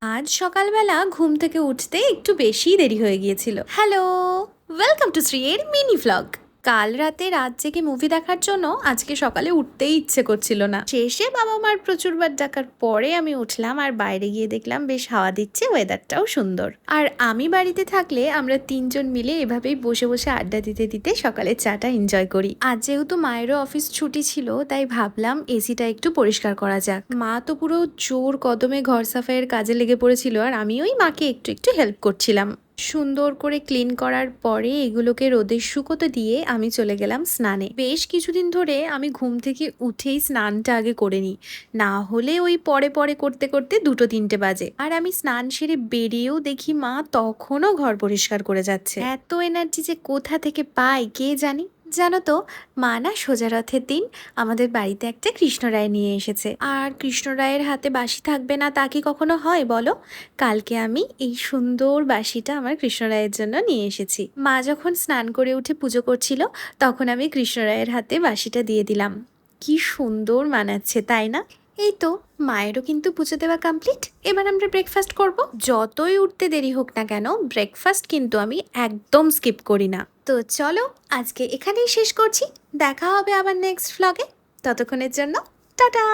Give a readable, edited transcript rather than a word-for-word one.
আজ সকালবেলা ঘুম থেকে উঠতে একটু বেশিই দেরি হয়ে গিয়েছিল। হ্যালো, ওয়েলকাম টু শ্রীয়ের মিনি ভ্লগ। কাল রাতে রাত জেগে মুভি দেখার জন্য আজকে সকালে উঠতেই ইচ্ছে করছিল না। শেষে বাবা মার প্রচুরবার ডাকার পরে আমি উঠলাম, আর বাইরে গিয়ে দেখলাম বেশ হাওয়া দিচ্ছে, ওয়েদারটাও সুন্দর। আর আমি বাড়িতে থাকলে আমরা তিনজন মিলে এভাবেই বসে বসে আড্ডা দিতে দিতে সকালের চাটা এনজয় করি। আজ যেহেতু মায়েরও অফিস ছুটি ছিল, তাই ভাবলাম এসিটা একটু পরিষ্কার করা যাক। মা তো পুরো জোর কদমে ঘর সাফাইয়ের কাজে লেগে পড়েছিল, আর আমি ওই মাকে একটু একটু হেল্প করছিলাম। সুন্দর করে ক্লিন করার পরে এগুলোকে রোদে শুকোতে দিয়ে আমি চলে গেলাম স্নানে। বেশ কিছুদিন ধরে আমি ঘুম থেকে উঠেই স্নানটা আগে করে নিই, না হলে ওই পরে পরে করতে করতে 2-3টে বাজে। আর আমি স্নান সেরে বেরিয়েও দেখি মা তখনও ঘর পরিষ্কার করে যাচ্ছে। এত এনার্জি যে কোথা থেকে পাই কে জানি। জানো তো, মা না সোজা রথের দিন আমাদের বাড়িতে একটা কৃষ্ণরায় নিয়ে এসেছে। আর কৃষ্ণরায়ের হাতে বাঁশি থাকবে না তা কি কখনো হয় বলো? কালকে আমি এই সুন্দর বাঁশিটা আমার কৃষ্ণরায়ের জন্য নিয়ে এসেছি। মা যখন স্নান করে উঠে পুজো করছিল, তখন আমি কৃষ্ণরায়ের হাতে বাঁশিটা দিয়ে দিলাম। কি সুন্দর মানাচ্ছে, তাই না? এই তো, মায়েরও কিন্তু পুজো দেওয়া কমপ্লিট। এবার আমরা ব্রেকফাস্ট করব। যতই উঠতে দেরি হোক না কেন, ব্রেকফাস্ট কিন্তু আমি একদম স্কিপ করি না। তো চলো, আজকে এখানেই শেষ করছি। দেখা হবে আবার নেক্সট ভ্লগে। ততক্ষণের জন্য টাটা।